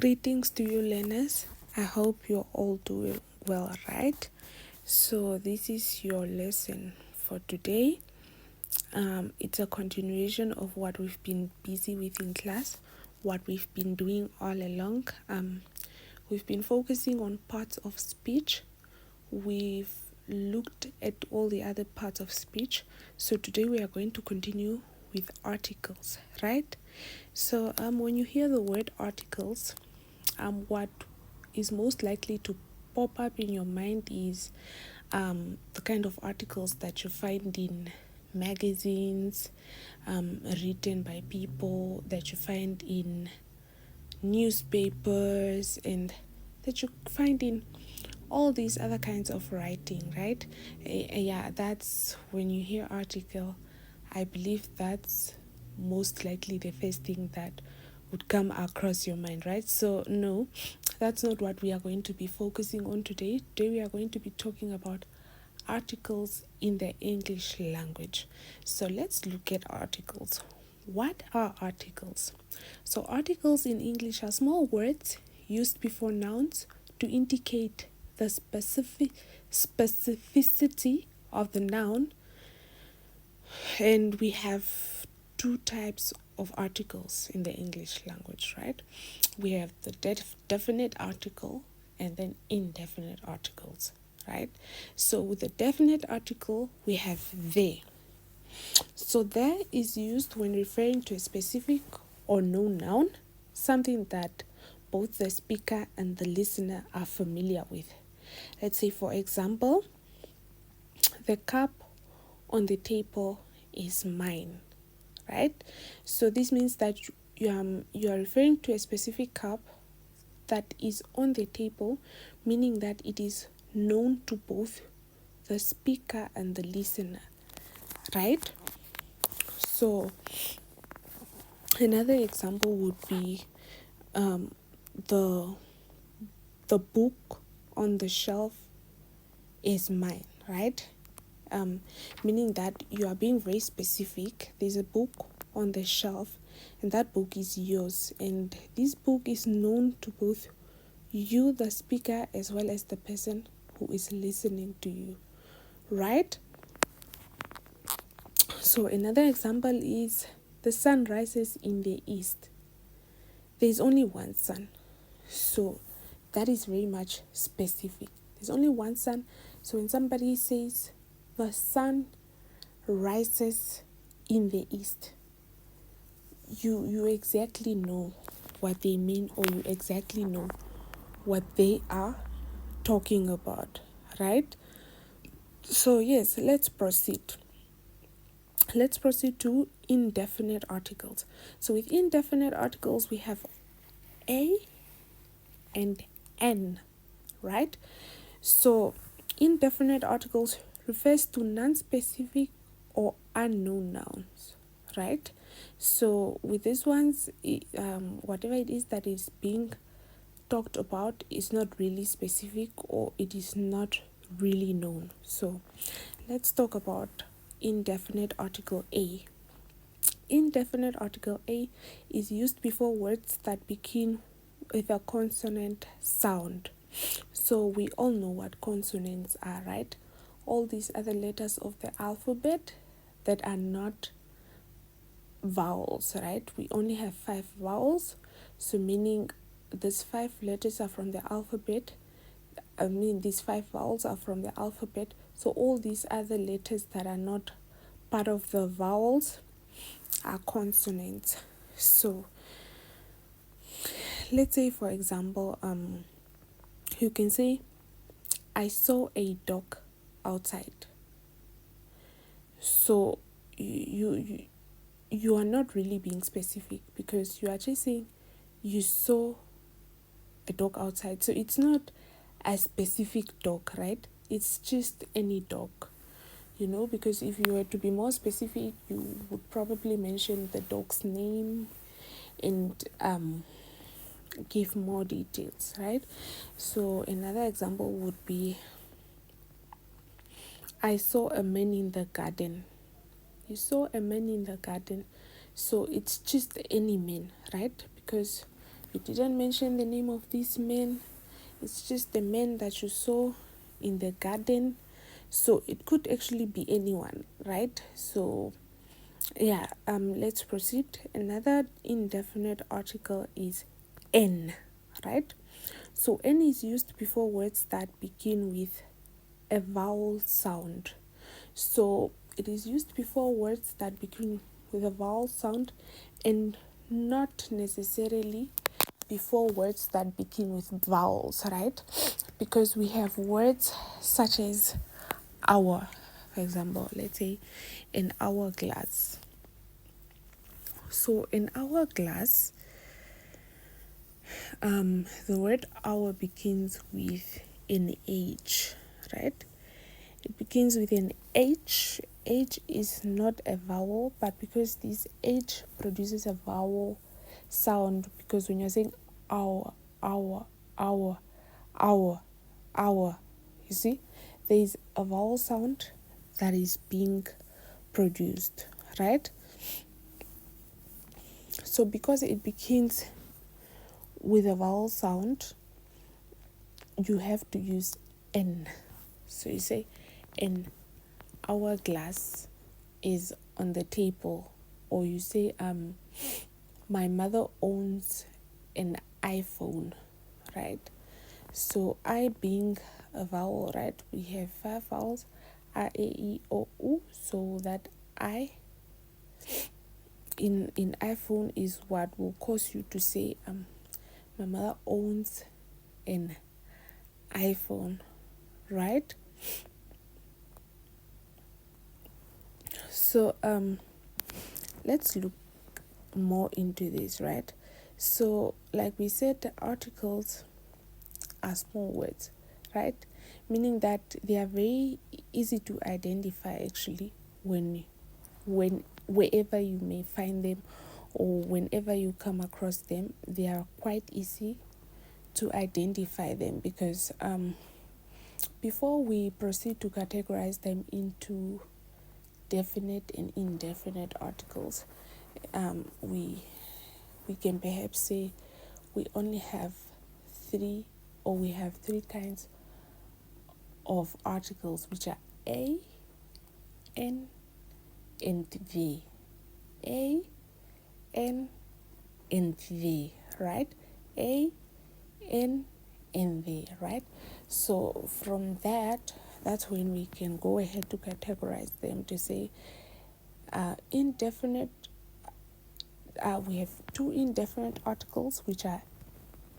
Greetings to you, learners. I hope you're all doing well, right? So, this is your lesson for today. It's a continuation of what we've been busy with in class, what we've been doing all along. We've been focusing on parts of speech. We've looked at all the other parts of speech. So, today we are going to continue with articles, right? So, when you hear the word articles, what is most likely to pop up in your mind is the kind of articles that you find in magazines, written by people, that you find in newspapers, and that you find in all these other kinds of writing, right? Yeah, that's when you hear article, I believe that's most likely the first thing that would come across your mind, right? So no, that's not what we are going to be focusing on today. Today we are going to be talking about articles in the English language. So let's look at articles. What are articles? So articles in English are small words used before nouns to indicate the specificity of the noun, and we have two types of articles in the English language, right? We have the definite article and then indefinite articles, right? So with the definite article, we have they. So there is used when referring to a specific or known noun, something that both the speaker and the listener are familiar with. Let's say, for example, the cup on the table is mine, right? So this means that you are referring to a specific cup that is on the table, meaning that it is known to both the speaker and the listener, right? So another example would be the book on the shelf is mine, right? Meaning that you are being very specific. There's a book on the shelf and that book is yours, and this book is known to both you, the speaker, as well as the person who is listening to you, right? So another example is the sun rises in the east. There's only one sun, so that is very much specific. There's only one sun. So when somebody says the sun rises in the east, you exactly know what they mean, or you exactly know what they are talking about, right? So yes, let's proceed to indefinite articles. So with indefinite articles, we have a and n, right? So indefinite articles refers to non-specific or unknown nouns, right? So with these ones, whatever it is that is being talked about is not really specific, or it is not really known. So let's talk about indefinite article A. Indefinite article A is used before words that begin with a consonant sound. So we all know what consonants are, right? All these other letters of the alphabet that are not vowels, right? We only have 5 vowels, so meaning these 5 letters are from the alphabet. These 5 vowels are from the alphabet. So all these other letters that are not part of the vowels are consonants. So let's say, for example, you can say, I saw a dog outside. So you are not really being specific, because you are just saying you saw a dog outside. So it's not a specific dog, right? It's just any dog, because if you were to be more specific, you would probably mention the dog's name and give more details, right? So another example would be, I saw a man in the garden. You saw a man in the garden. So it's just any man, right? Because It didn't mention the name of this man. It's just the man that you saw in the garden. So it could actually be anyone, right? So yeah, let's proceed. Another indefinite article is n, right? So n is used before words that begin with a vowel sound. So it is used before words that begin with a vowel sound and not necessarily before words that begin with vowels, right? Because we have words such as hour, for example, let's say an hourglass. So an hourglass, the word hour begins with an H, right? It begins with an H. H is not a vowel, but because this H produces a vowel sound, because when you're saying hour, hour, hour, hour, hour, you see, there is a vowel sound that is being produced, right? So because it begins with a vowel sound, you have to use N. So you say an hourglass is on the table, or you say my mother owns an iPhone, right? So I being a vowel, right? We have 5 vowels: a, e, I, o, u. So that I in iPhone is what will cause you to say my mother owns an iPhone, right? So let's look more into this, right? So like we said, the articles are small words, right? Meaning that they are very easy to identify actually when wherever you may find them, or whenever you come across them, they are quite easy to identify them, because before we proceed to categorize them into definite and indefinite articles, we can perhaps say we only have we have three kinds of articles, which are a, n, and the. A, n, and the, right? A, n, and the, right? So from that's when we can go ahead to categorize them to say indefinite. We have two indefinite articles, which are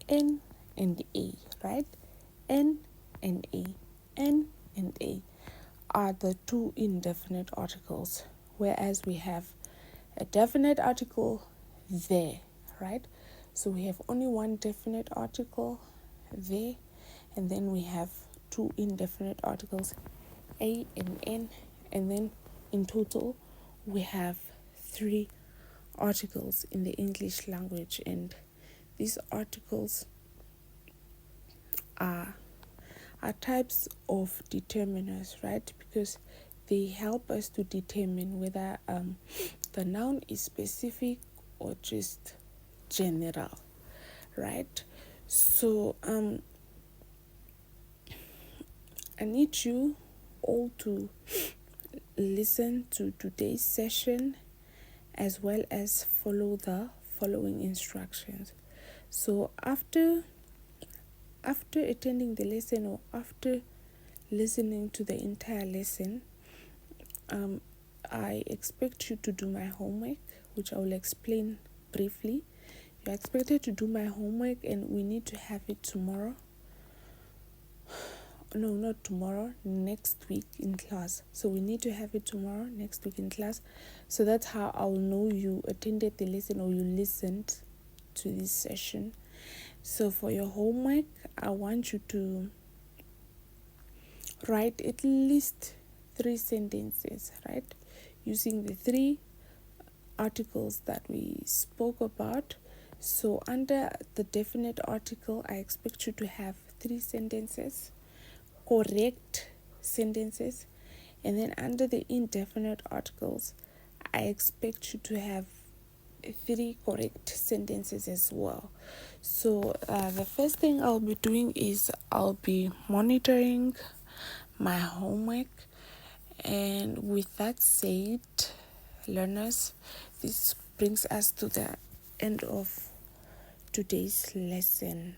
n and a, right? N and a. N and a are the two indefinite articles, whereas we have a definite article there, right? So we have only one definite article there, and then we have two indefinite articles, a and n, and then in total we have three articles in the English language. And these articles are types of determiners, right? Because they help us to determine whether the noun is specific or just general, right? So I need you all to listen to today's session as well as follow the following instructions. So after attending the lesson, or after listening to the entire lesson, I expect you to do my homework, which I will explain briefly. You're expected to do my homework, and we need to have it tomorrow. No, not tomorrow, next week in class. So we need to have it tomorrow, next week in class. So that's how I will know you attended the lesson or you listened to this session. So for your homework, I want you to write at least 3 sentences, right? Using the 3 articles that we spoke about. So under the definite article, I expect you to have 3 sentences, correct sentences. And then under the indefinite articles, I expect you to have 3 correct sentences as well. So the first thing I'll be doing is I'll be monitoring my homework. And with that said, learners, this brings us to the end of today's lesson.